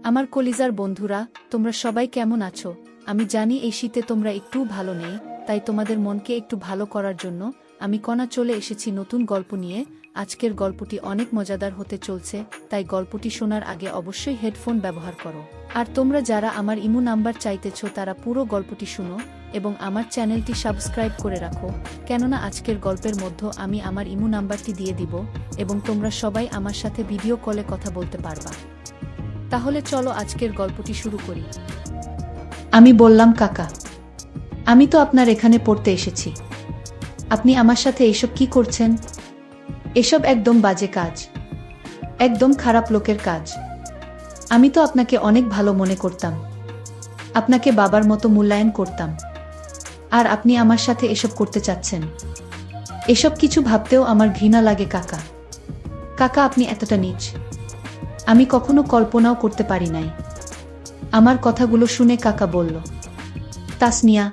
আমার কলিজার বন্ধুরা, তোমরা সবাই কেমন আছো? আমি জানি এই শীতে তোমরা একটুও ভালো নেই, তাই তোমাদের মনকে একটু ভালো করার জন্য আমি কণা চলে এসেছি নতুন গল্প নিয়ে। আজকের গল্পটি অনেক মজাদার হতে চলছে, তাই গল্পটি শোনার আগে অবশ্যই হেডফোন ব্যবহার করো। আর তোমরা যারা আমার ইমো নাম্বার চাইতেছো তারা পুরো গল্পটি শুনো এবং আমার চ্যানেলটি সাবস্ক্রাইব করে রাখো, কেননা আজকের গল্পের মধ্যে আমি আমার ইমো নাম্বারটি দিয়ে দিব এবং তোমরা সবাই আমার সাথে ভিডিও কলে কথা বলতে পারবা। তাহলে চলো আজকের গল্পটি শুরু করি। আমি বললাম, কাকা, আমি তো আপনার এখানে পড়তে এসেছি, আপনি আমার সাথে এসব কি করছেন? এসব একদম বাজে কাজ, একদম খারাপ লোকের কাজ। আমি তো আপনাকে অনেক ভালো মনে করতাম, আপনাকে বাবার মতো মূল্যায়ন করতাম, আর আপনি আমার সাথে এসব করতে চাচ্ছেন? এসব কিছু ভাবতেও আমার ঘৃণা লাগে কাকা। কাকা, আপনি এতটা নীচ আমি কখনো কল্পনাও করতে পারি নাই। আমার কথাগুলো শুনে কাকা বলল, তাসনিয়া,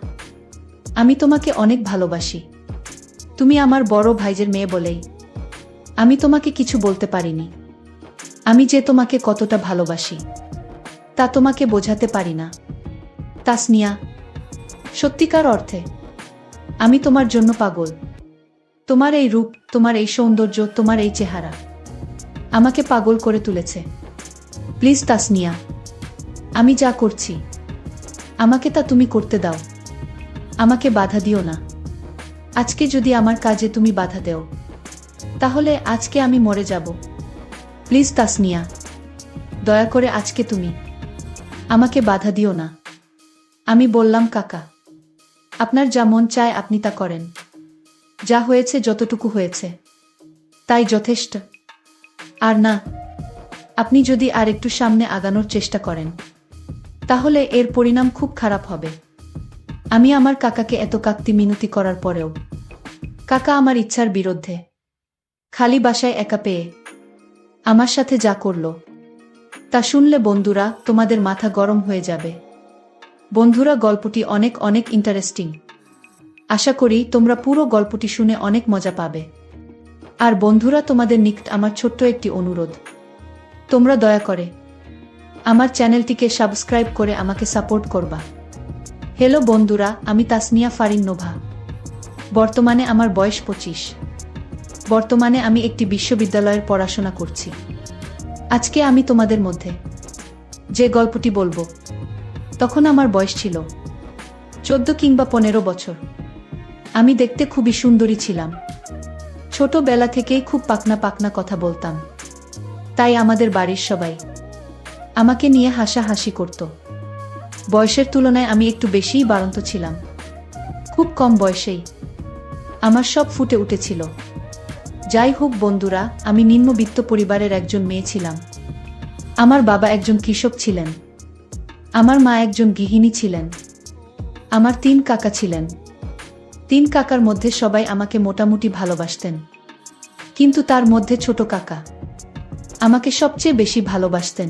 আমি তোমাকে অনেক ভালোবাসি। তুমি আমার বড় ভাইজের মেয়ে বলেই আমি তোমাকে কিছু বলতে পারিনি। আমি যে তোমাকে কতটা ভালোবাসি তা তোমাকে বোঝাতে পারি না তাসনিয়া। সত্যিকার অর্থে আমি তোমার জন্য পাগল। তোমার এই রূপ, তোমার এই সৌন্দর্য, তোমার এই চেহারা আমাকে পাগল করে তুলেছে। প্লিজ তাসনিয়া, আমি যা করছি আমাকে তা তুমি করতে দাও, আমাকে বাধা দিও না। আজকে যদি আমার কাজে তুমি বাধা দেও তাহলে আজকে আমি মরে যাব। প্লিজ তাসনিয়া, দয়া করে আজকে তুমি আমাকে বাধা দিও না। আমি বললাম, কাকা, আপনার যা মন চায় আপনি তা করেন। যা হয়েছে, যতটুকু হয়েছে তাই যথেষ্ট। আর না, আপনি যদি আর একটু সামনে আগানোর চেষ্টা করেন তাহলে এর পরিণাম খুব খারাপ হবে। আমি আমার কাকাকে এত কাকতি মিনতি করার পরেও কাকা আমার ইচ্ছার বিরুদ্ধে খালি বাসায় একা পেয়ে আমার সাথে যা করল তা শুনলে বন্ধুরা তোমাদের মাথা গরম হয়ে যাবে। বন্ধুরা, গল্পটি অনেক অনেক ইন্টারেস্টিং। আশা করি তোমরা পুরো গল্পটি শুনে অনেক মজা পাবে। আর বন্ধুরা, তোমাদের নিকট আমার ছোট্ট একটি অনুরোধ, তোমরা দয়া করে আমার চ্যানেলটিকে সাবস্ক্রাইব করে আমাকে সাপোর্ট করবা। হ্যালো বন্ধুরা, আমি তাসনিয়া ফারিন নোভা। বর্তমানে আমার বয়স 25। বর্তমানে আমি একটি বিশ্ববিদ্যালয়ের পড়াশোনা করছি। আজকে আমি তোমাদের মধ্যে যে গল্পটি বলবো তখন আমার বয়স ছিল 14 কিংবা 15 বছর। আমি দেখতে খুবই সুন্দরী ছিলাম। ছোটবেলা থেকেই খুব পাকনা পাকনা কথা বলতাম, তাই আমাদের বাড়ির সবাই আমাকে নিয়ে হাসাহাসি করত। বয়সের তুলনায় আমি একটু বেশিই বাড়ন্ত ছিলাম। খুব কম বয়সেই আমার সব ফুটে উঠেছিল। যাই হোক বন্ধুরা, আমি নিম্নবিত্ত পরিবারের একজন মেয়ে ছিলাম। আমার বাবা একজন কৃষক ছিলেন, আমার মা একজন গৃহিণী ছিলেন। আমার 3 কাকা ছিলেন। 3 কাকার মধ্যে সবাই আমাকে মোটামুটি ভালোবাসতেন, কিন্তু তার মধ্যে ছোট কাকা আমাকে সবচেয়ে বেশি ভালোবাসতেন।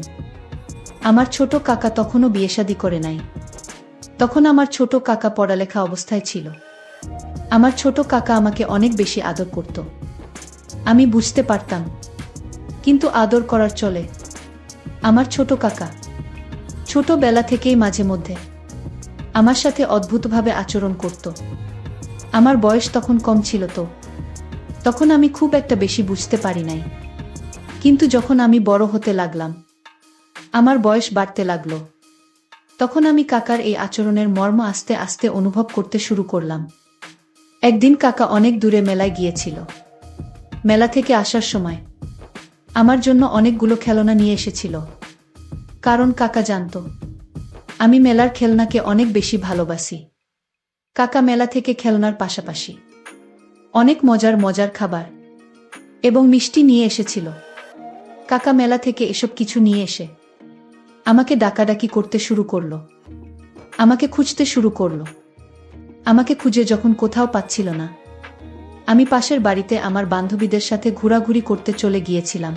আমার ছোট কাকা তখনও বিয়ে-শাদী করে নাই। তখন আমার ছোট কাকা পড়ালেখা অবস্থায় ছিল। আমার ছোট কাকা আমাকে অনেক বেশি আদর করত। আমি বুঝতে পারতাম, কিন্তু আদর করার চলে আমার ছোট কাকা ছোটবেলা থেকেই মাঝে মধ্যে আমার সাথে অদ্ভুতভাবে আচরণ করত। আমার বয়স তখন কম ছিল, তো তখন আমি খুব একটা বেশি বুঝতে পারি নাই। কিন্তু যখন আমি বড় হতে লাগলাম, আমার বয়স বাড়তে লাগলো, তখন আমি কাকার এই আচরণের মর্ম আস্তে আস্তে অনুভব করতে শুরু করলাম। একদিন কাকা অনেক দূরে মেলায় গিয়েছিল। মেলা থেকে আসার সময় আমার জন্য অনেকগুলো খেলনা নিয়ে এসেছিল, কারণ কাকা জানত আমি মেলার খেলনাকে অনেক বেশি ভালোবাসি। কাকা মেলা থেকে খেলনার পাশাপাশি অনেক মজার মজার খাবার এবং মিষ্টি নিয়ে এসেছিল। কাকা মেলা থেকে এসব কিছু নিয়ে এসে আমাকে ডাকাডাকি করতে শুরু করলো, আমাকে খুঁজতে শুরু করলো। আমাকে খুঁজে যখন কোথাও পাচ্ছিল না, আমি পাশের বাড়িতে আমার বান্ধবীদের সাথে ঘোরাঘুরি করতে চলে গিয়েছিলাম।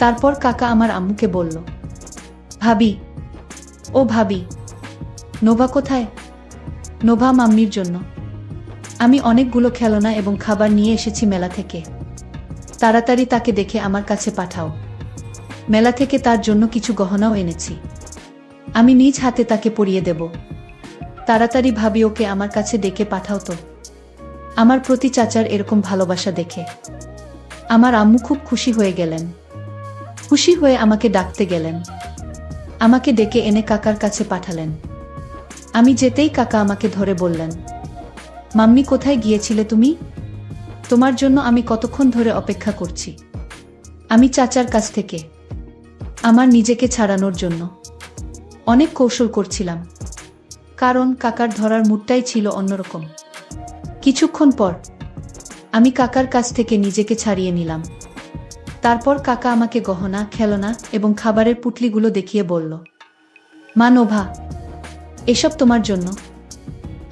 তারপর কাকা আমার আম্মুকে বলল, ভাবি, ও ভাবি, নোভা কোথায়? নোভা মাম্মির জন্য আমি অনেকগুলো খেলনা এবং খাবার নিয়ে এসেছি মেলা থেকে, তাড়াতাড়ি তাকে দেখে আমার কাছে পাঠাও। মেলা থেকে তার জন্য কিছু গহনাও এনেছি। আমি নিজ হাতে তাকে পরিয়ে দেব। তাড়াতাড়ি ভাবি ওকে আমার কাছে ডেকে পাঠাও তো। আমার প্রতি চাচার এরকম ভালোবাসা দেখে আমার আম্মু খুব খুশি হয়ে গেলেন। খুশি হয়ে আমাকে ডাকতে গেলেন। আমাকে ডেকে এনে কাকার কাছে পাঠালেন। আমি যেতেই কাকা আমাকে ধরে বললেন, মাম্মি কোথায় গিয়েছিলে তুমি? তোমার জন্য আমি কতক্ষণ ধরে অপেক্ষা করছি। আমি চাচার কাছ থেকে আমার নিজেকে ছাড়ানোর জন্য অনেক কৌশল করছিলাম, কারণ কাকার ধরার মুডটাই ছিল অন্যরকম। কিছুক্ষণ পর আমি কাকার কাছ থেকে নিজেকে ছাড়িয়ে নিলাম। তারপর কাকা আমাকে গহনা, খেলনা এবং খাবারের পুটলিগুলো দেখিয়ে বলল, মা নোভা, এসব তোমার জন্য।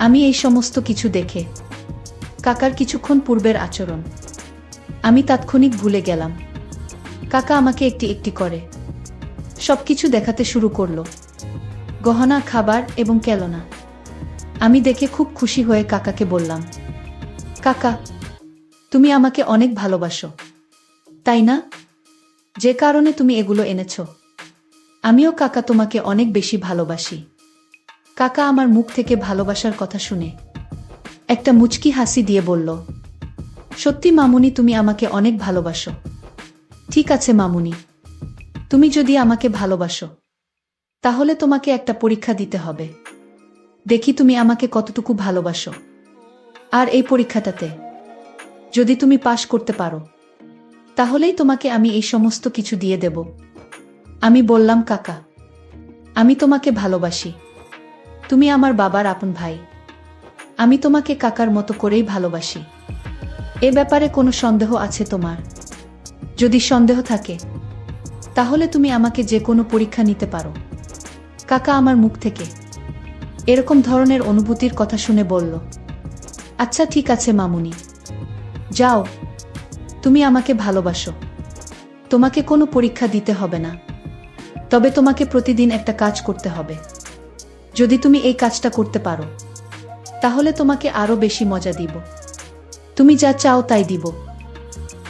আমি এই সমস্ত কিছু দেখে কাকার কিছুক্ষণ পূর্বের আচরণ আমি তাৎক্ষণিক ভুলে গেলাম। কাকা আমাকে একটি একটি করে সবকিছু দেখাতে শুরু করলো, গহনা, খাবার এবং খেলনা। আমি দেখে খুব খুশি হয়ে কাকাকে বললাম, কাকা, তুমি আমাকে অনেক ভালোবাসো, তাই না? যে কারণে তুমি এগুলো এনেছো। আমিও কাকা তোমাকে অনেক বেশি ভালোবাসি। কাকা আমার মুখ থেকে ভালোবাসার কথা শুনে একটা মুচকি হাসি দিয়ে বলল, সত্যি মামুনি, তুমি আমাকে অনেক ভালোবাসো। ঠিক আছে মামুনি, তুমি যদি আমাকে ভালোবাসো তাহলে তোমাকে একটা পরীক্ষা দিতে হবে। দেখি তুমি আমাকে কতটুকু ভালোবাসো। আর এই পরীক্ষাটাতে যদি তুমি পাশ করতে পারো তাহলেই তোমাকে আমি এই সমস্ত কিছু দিয়ে দেব। আমি বললাম, কাকা, আমি তোমাকে ভালোবাসি। তুমি আমার বাবার আপন ভাই। আমি তোমাকে কাকার মতো করেই ভালোবাসি। এ ব্যাপারে কোনো সন্দেহ আছে তোমার? যদি সন্দেহ থাকে তাহলে তুমি আমাকে যে কোনো পরীক্ষা নিতে পারো। কাকা আমার মুখ থেকে এরকম ধরনের অনুভূতির কথা শুনে বলল, আচ্ছা ঠিক আছে মামুনি, যাও, তুমি আমাকে ভালোবাসো। তোমাকে কোনো পরীক্ষা দিতে হবে না। তবে তোমাকে প্রতিদিন একটা কাজ করতে হবে। যদি তুমি এই কাজটা করতে পারো তাহলে তোমাকে আরো বেশি মজা দিব। তুমি যা চাও তাই দিব।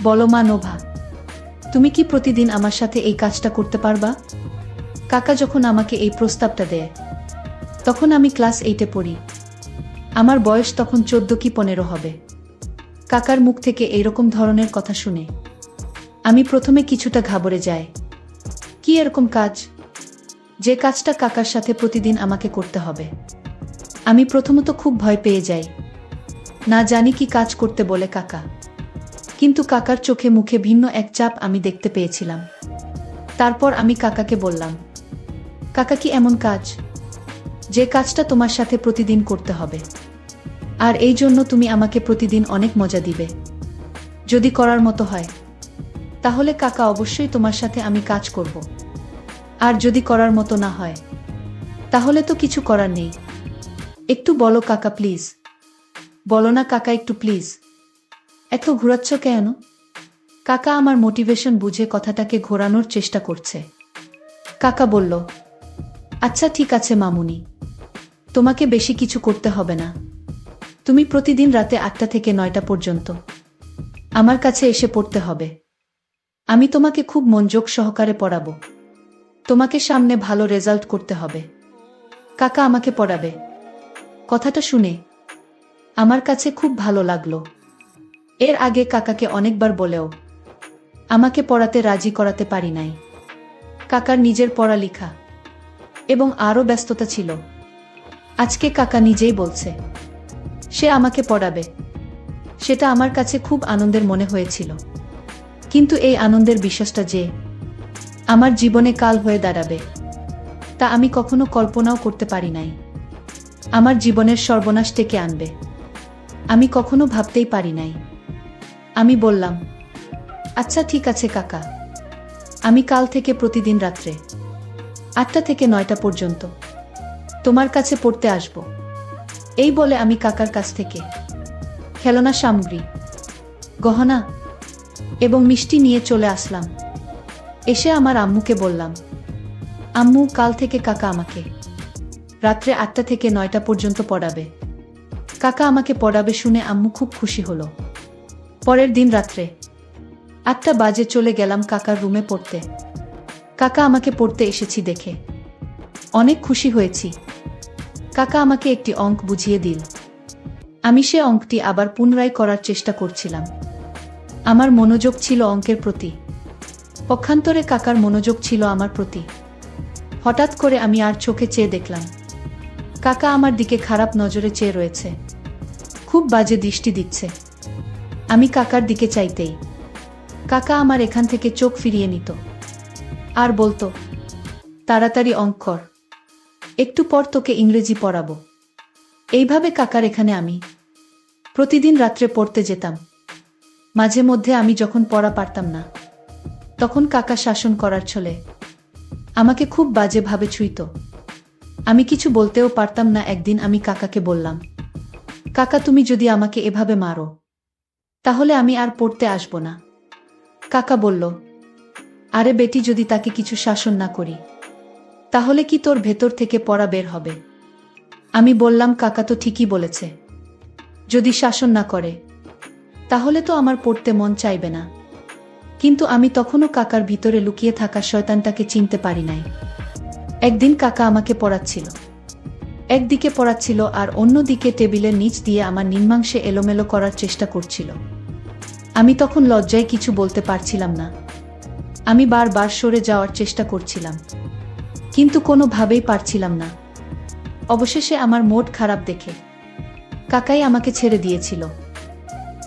বলো মা নোভা, তুমি কি প্রতিদিন আমার সাথে এই কাজটা করতে পারবা? কাকা যখন আমাকে এই প্রস্তাবটা দেয় তখন আমি ক্লাস 8-এ পড়ি। আমার বয়স তখন 14 কি 15 হবে। কাকার মুখ থেকে এইরকম ধরনের কথা শুনে আমি প্রথমে কিছুটা ঘাবড়ে যাই। কি এরকম কাজ, যে কাজটা কাকার সাথে প্রতিদিন আমাকে করতে হবে? আমি প্রথমত খুব ভয় পেয়ে যাই। না জানি কি কাজ করতে বলে কাকা। কিন্তু কাকার চোখে মুখে ভিন্ন এক চাপ আমি দেখতে পেয়েছিলাম। তারপর আমি কাকাকে বললাম, কাকা, কি এমন কাজ যে কাজটা তোমার সাথে প্রতিদিন করতে হবে, আর এই জন্য তুমি আমাকে প্রতিদিন অনেক মজা দিবে? যদি করার মতো হয় তাহলে কাকা অবশ্যই তোমার সাথে আমি কাজ করব। আর যদি করার মতো না হয় তাহলে তো কিছু করার নেই। একটু বলো কাকা প্লিজ। বলো না কাকা, একটু প্লিজ। এত ঘোরাচ্ছ কেন? কাকা আমার মোটিভেশন বুঝে কথাটাকে ঘোরানোর চেষ্টা করছে। কাকা বলল, আচ্ছা ঠিক আছে মামুনি, তোমাকে বেশি কিছু করতে হবে না। তুমি প্রতিদিন রাতে 8টা থেকে 9টা পর্যন্ত আমার কাছে এসে পড়তে হবে। আমি তোমাকে খুব মনোযোগ সহকারে পড়াবো। তোমাকে সামনে ভালো রেজাল্ট করতে হবে। কাকা আমাকে পড়াবে। কথাটা শুনে আমার কাছে খুব ভালো লাগলো। এর আগে কাকাকে অনেকবার বলেও আমাকে পড়াতে রাজি করাতে পারি নাই। কাকার নিজের পড়ালেখা এবং আরও ব্যস্ততা ছিল। আজকে কাকা নিজেই বলছে সে আমাকে পড়াবে। সেটা আমার কাছে খুব আনন্দের মনে হয়েছিল। কিন্তু এই আনন্দের বিশ্বাসটা যে আমার জীবনে কাল হয়ে দাঁড়াবে তা আমি কখনো কল্পনাও করতে পারি নাই। আমার জীবনের সর্বনাশ ডেকে আনবে আমি কখনো ভাবতেই পারি নাই। আমি বললাম, আচ্ছা ঠিক আছে কাকা, আমি কাল থেকে প্রতিদিন রাত্রে 8টা থেকে 9টা পর্যন্ত তোমার কাছে পড়তে আসব। এই বলে আমি কাকার কাছ থেকে খেলনা সামগ্রী, গহনা এবং মিষ্টি নিয়ে চলে আসলাম। এসে আমার আম্মুকে বললাম, আম্মু, কাল থেকে কাকা আমাকে রাত্রে 8টা থেকে 9টা পর্যন্ত পড়াবে। কাকা আমাকে পড়াবে শুনে আম্মু খুব খুশি হলো। পরের দিন রাত্রে 8টা বাজে চলে গেলাম কাকার রুমে পড়তে। কাকা আমাকে পড়তে এসেছি দেখে অনেক খুশি হয়েছি। কাকা আমাকে একটি অঙ্ক বুঝিয়ে দিল। আমি সে অঙ্কটি আবার পুনরায় করার চেষ্টা করছিলাম। আমার মনোযোগ ছিল অঙ্কের প্রতি, পক্ষান্তরে কাকার মনোযোগ ছিল আমার প্রতি। হঠাৎ করে আমি আর চোখে চেয়ে দেখলাম কাকা আমার দিকে খারাপ নজরে চেয়ে রয়েছে, খুব বাজে দৃষ্টি দিচ্ছে। আমি কাকার দিকে চাইতেই কাকা আমার এখান থেকে চোখ ফিরিয়ে নিত আর বলতো, তাড়াতাড়ি অঙ্ক কর, একটু পর তোকে ইংরেজি পড়াবো। এইভাবে কাকার এখানে আমি প্রতিদিন রাত্রে পড়তে যেতাম। মাঝে মধ্যে আমি যখন পড়া পারতাম না, তখন কাকা শাসন করার ছলে আমাকে খুব বাজেভাবে ছুঁইত। আমি কিছু বলতেও পারতাম না। একদিন আমি কাকাকে বললাম, কাকা তুমি যদি আমাকে এভাবে মারো তাহলে আমি আর পড়তে আসব না। কাকা বলল, আরে বেটি, যদি তাকে কিছু শাসন না করি তাহলে কি তোর ভেতর থেকে পড়া বের হবে? আমি বললাম, কাকা তো ঠিকই বলেছে, যদি শাসন না করে তাহলে তো আমার পড়তে মন চাইবে না। কিন্তু আমি তখনও কাকার ভিতরে লুকিয়ে থাকা শয়তানটাকে চিনতে পারি নাই। একদিন কাকা আমাকে পড়াচ্ছিল, একদিকে পড়াচ্ছিল আর অন্যদিকে টেবিলের নিচ দিয়ে আমার নিম্নাংশে এলোমেলো করার চেষ্টা করছিল। আমি তখন লজ্জায় কিছু বলতে পারছিলাম না। আমি বারবার সরে যাওয়ার চেষ্টা করছিলাম, কিন্তু কোনোভাবেই পারছিলাম না। অবশেষে আমার মুড খারাপ দেখে কাকাই আমাকে ছেড়ে দিয়েছিল।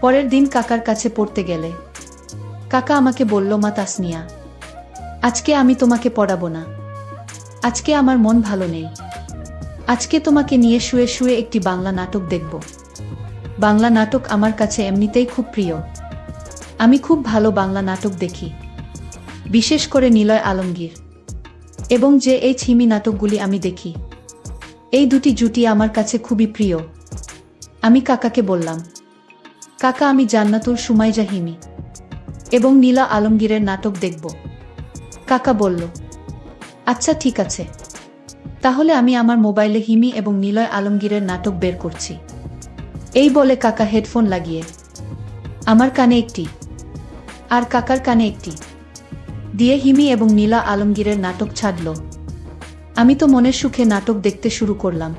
পরের দিন কাকার কাছে পড়তে গেলে কাকা আমাকে বলল, মা তাসনিয়া, আজকে আমি তোমাকে পড়াবো না, আজকে আমার মন ভালো নেই। আজকে তোমাকে নিয়ে শুয়ে শুয়ে একটি বাংলা নাটক দেখব। বাংলা নাটক আমার কাছে এমনিতেই খুব প্রিয়। আমি খুব ভালো বাংলা নাটক দেখি, বিশেষ করে নিলয় আলমগীর এবং যে এই ছিমি নাটকগুলি আমি দেখি, এই দুটি জুটি আমার কাছে খুবই প্রিয়। আমি কাকাকে বললাম, কাকা আমি জান্নাতুল সুমাইজা হিমি এবং নীলা আলমগীরের নাটক দেখব। কাকা বলল, আচ্ছা ঠিক আছে, তাহলে আমি আমার মোবাইলে হিমি এবং নিলয় আলমগীরের নাটক বের করছি। এই বলে কাকা হেডফোন লাগিয়ে আমার কানে একটি আর কাকার কানে একটি দিয়ে হিমি এবং নীলা আলমগীরের নাটক ছাড়ল। আমি তো মনের সুখে নাটক দেখতে শুরু করলাম,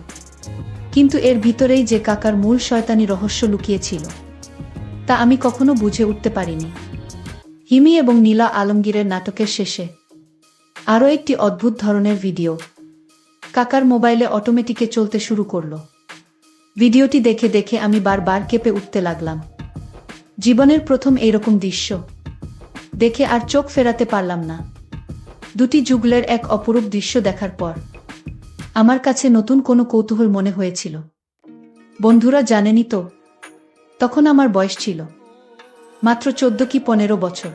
কিন্তু এর ভিতরেই যে কাকার মূল শয়তানি রহস্য লুকিয়েছিল তা আমি কখনো বুঝে উঠতে পারিনি। হিমি এবং নীলা আলমগীরের নাটকের শেষে আরও একটি অদ্ভুত ধরনের ভিডিও কাকার মোবাইলে অটোমেটিকে চলতে শুরু করল। ভিডিওটি দেখে দেখে আমি বারবার কেঁপে উঠতে লাগলাম। জীবনের প্রথম এইরকম দৃশ্য দেখে আর চোখ ফেরাতে পারলাম না। দুটি যুগলের এক অপরূপ দৃশ্য দেখার পর আমার কাছে নতুন কোনো কৌতূহল মনে হয়েছিল। বন্ধুরা জানেনই তো, তখন আমার বয়স ছিল মাত্র 14 কি 15 বছর।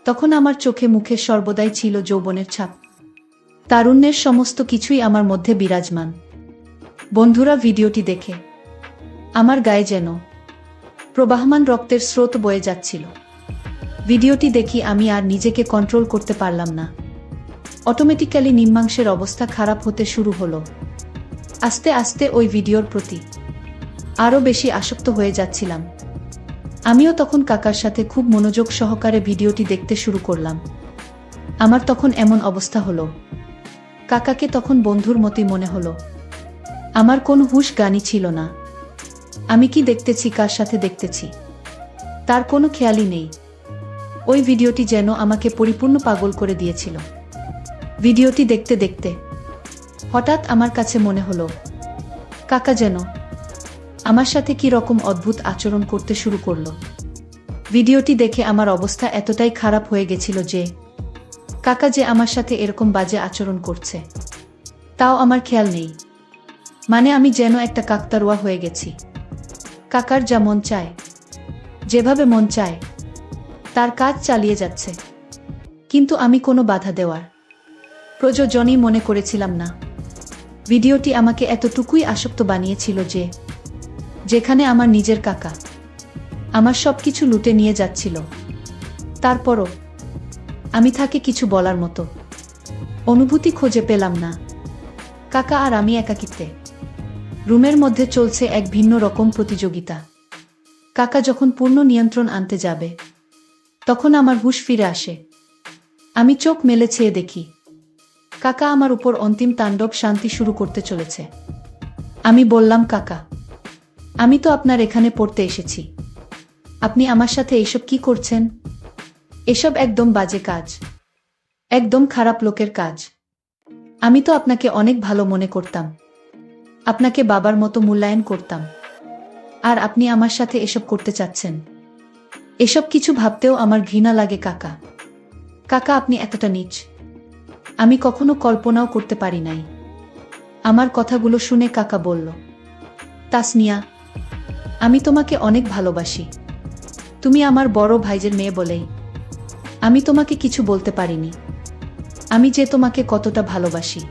তখন আমার চোখে মুখে সর্বদাই ছিল যৌবনের ছাপ, তারুণ্যের সমস্ত কিছুই আমার মধ্যে বিরাজমান। বন্ধুরা, ভিডিওটি দেখে আমার গায়ে যেন প্রবাহমান রক্তের স্রোত বয়ে যাচ্ছিল। ভিডিওটি দেখি আমি আর নিজেকে কন্ট্রোল করতে পারলাম না। অটোমেটিক্যালি নিম্নাংশের অবস্থা খারাপ হতে শুরু হলো। আস্তে আস্তে ওই ভিডিওর প্রতি আরও বেশি আসক্ত হয়ে যাচ্ছিলাম। আমিও তখন কাকার সাথে খুব মনোযোগ সহকারে ভিডিওটি দেখতে শুরু করলাম। আমার তখন এমন অবস্থা হলো, কাকাকে তখন বন্ধুর মতোই মনে হলো। আমার কোনো হুঁশ জ্ঞানই ছিল না। আমি কি দেখতেছি, কার সাথে দেখতেছি, তার কোনো খেয়ালই নেই। ওই ভিডিওটি যেন আমাকে পরিপূর্ণ পাগল করে দিয়েছিল। ভিডিওটি দেখতে দেখতে হঠাৎ আমার কাছে মনে হলো কাকা যেন আমার সাথে কি রকম অদ্ভুত আচরণ করতে শুরু করলো। ভিডিওটি দেখে আমার অবস্থা এতটাই খারাপ হয়ে গেছিল যে কাকা যে আমার সাথে এরকম বাজে আচরণ করছে তাও আমার খেয়াল নেই। মানে আমি যেন একটা কাকতারুয়া হয়ে গেছি। কাকার যা মন চায়, যেভাবে মন চায় তার কাজ চালিয়ে যাচ্ছে, কিন্তু আমি কোনো বাধা দেওয়ার প্রয়োজনই মনে করেছিলাম না। ভিডিওটি আমাকে এতটুকুই আসক্ত বানিয়েছিল যে যেখানে আমার নিজের কাকা আমার সবকিছু লুটে নিয়ে যাচ্ছিল, তারপরও আমি তাকে কিছু বলার মতো অনুভূতি খুঁজে পেলাম না। কাকা আর আমি একাকিত্বে রুমের মধ্যে চলছে এক ভিন্ন রকম প্রতিযোগিতা। কাকা যখন পূর্ণ নিয়ন্ত্রণ আনতে যাবে তখন আমার হুঁশ ফিরে আসে। আমি চোখ মেলে চেয়ে দেখি কাকা আমার উপর অন্তিম তাণ্ডব শান্তি শুরু করতে চলেছে। আমি বললাম, কাকা, আমি তো আপনার এখানে পড়তে এসেছি, আপনি আমার সাথে এইসব কি করছেন? এসব একদম বাজে কাজ, একদম খারাপ লোকের কাজ। আমি তো আপনাকে অনেক ভালো মনে করতাম, আপনাকে বাবার মতো মূল্যায়ন করতাম, আর আপনি আমার সাথে এসব করতে চাচ্ছেন? এসব কিছু ভাবতেও আমার ঘৃণা লাগে কাকা। কাকা, আপনি এতটা নীচ আমি কখনো কল্পনাও করতে পারি নাই। আমার কথাগুলো শুনে কাকা বলল, তাসনিয়া, আমি তোমাকে অনেক ভালোবাসি। তুমি আমার বড় ভাইজের মেয়ে বলেই আমি তোমাকে কিছু বলতে পারিনি। আমি যে তোমাকে কতটা ভালোবাসি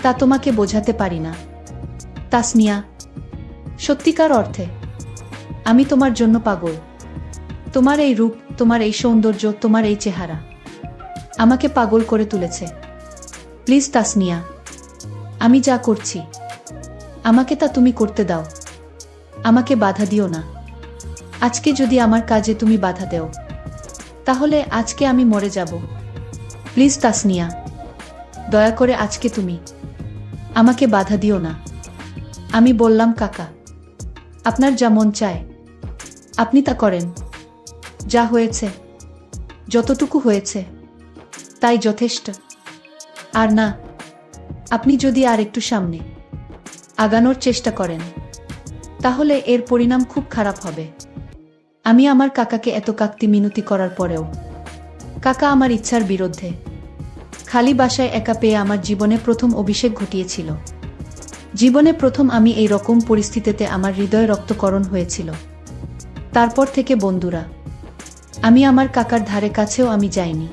তা তোমাকে বোঝাতে পারি না তাসনিয়া। সত্যিকার অর্থে আমি তোমার জন্য পাগল। তোমার এই রূপ, তোমার এই সৌন্দর্য, তোমার এই চেহারা আমাকে পাগল করে তুলেছে। প্লিজ তাসনিয়া, আমি যা করছি আমাকে তা তুমি করতে দাও, আমাকে বাধা দিও না। আজকে যদি আমার কাজে তুমি বাধা দেও তাহলে আজকে আমি মরে যাব। প্লিজ তাসনিয়া, দয়া করে আজকে তুমি আমাকে বাধা দিও না। আমি বললাম, কাকা, আপনার যা মন চায় আপনি তা করেন। যা হয়েছে, যতটুকু হয়েছে তাই যথেষ্ট। আর না, আপনি যদি আর একটু সামনে আগানোর চেষ্টা করেন তাহলে এর পরিণাম খুব খারাপ হবে। আমি আমার কাকাকে এত কাকতি মিনতি করার পরেও কাকা আমার ইচ্ছার বিরুদ্ধে খালি বাসায় একা পেয়ে আমার জীবনে প্রথম অভিষেক ঘটিয়েছিল। জীবনে প্রথম আমি এই রকম পরিস্থিতিতে আমার হৃদয় রক্তকরণ হয়েছিল। তারপর থেকে বন্ধুরা, আমি আমার কাকার ধারে কাছেও আমি যাইনি।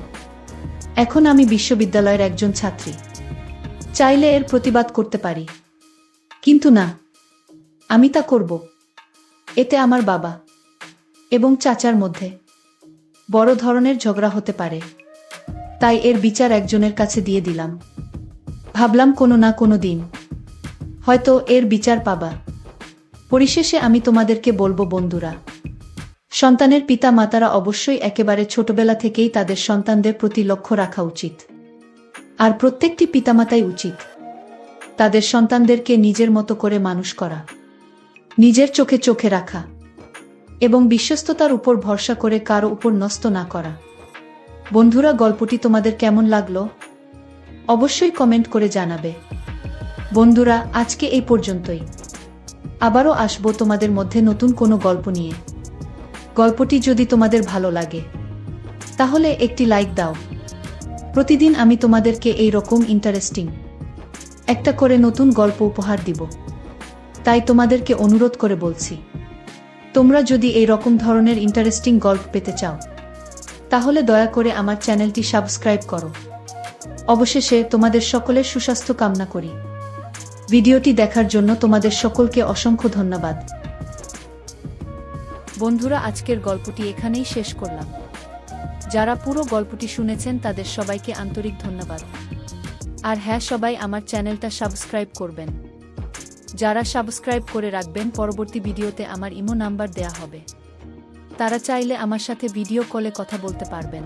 এখন আমি বিশ্ববিদ্যালয়ের একজন ছাত্রী, চাইলে এর প্রতিবাদ করতে পারি, কিন্তু না, আমি তা করব। এতে আমার বাবা এবং চাচার মধ্যে বড় ধরনের ঝগড়া হতে পারে, তাই এর বিচার একজনের কাছে দিয়ে দিলাম। ভাবলাম কোনো না কোনো দিন হয়তো এর বিচার পাবা। পরিশেষে আমি তোমাদেরকে বলবো বন্ধুরা, সন্তানের পিতা মাতারা অবশ্যই একেবারে ছোটবেলা থেকেই তাদের সন্তানদের প্রতি লক্ষ্য রাখা উচিত। আর প্রত্যেকটি পিতামাতাই উচিত তাদের সন্তানদেরকে নিজের মতো করে মানুষ করা, নিজের চোখে চোখে রাখা এবং বিশ্বস্ততার উপর ভরসা করে কারো উপর নষ্ট না করা। বন্ধুরা, গল্পটি তোমাদের কেমন লাগলো অবশ্যই কমেন্ট করে জানাবে। বন্ধুরা, আজকে এই পর্যন্তই। আবারও আসবো তোমাদের মধ্যে নতুন কোনো গল্প নিয়ে। গল্পটি যদি তোমাদের ভালো লাগে তাহলে একটি লাইক দাও। প্রতিদিন আমি তোমাদেরকে এই রকম ইন্টারেস্টিং একটা করে নতুন গল্প উপহার দিব, তাই তোমাদেরকে অনুরোধ করে বলছি, তোমরা যদি এই রকম ধরনের ইন্টারেস্টিং গল্প পেতে চাও তাহলে দয়া করে আমার চ্যানেলটি সাবস্ক্রাইব করো। অবশেষে তোমাদের সকলের সুস্বাস্থ্য কামনা করি। ভিডিওটি দেখার জন্য তোমাদের সকলকে অসংখ্য ধন্যবাদ। বন্ধুরা, আজকের গল্পটি এখানেই শেষ করলাম। যারা পুরো গল্পটি শুনেছেন তাদের সবাইকে আন্তরিক ধন্যবাদ। আর হ্যাঁ, সবাই আমার চ্যানেলটা সাবস্ক্রাইব করবেন। যারা সাবস্ক্রাইব করে রাখবেন, পরবর্তী ভিডিওতে আমার ইমো নাম্বার দেয়া হবে। তারা চাইলে আমার সাথে ভিডিও কলে কথা বলতে পারবেন।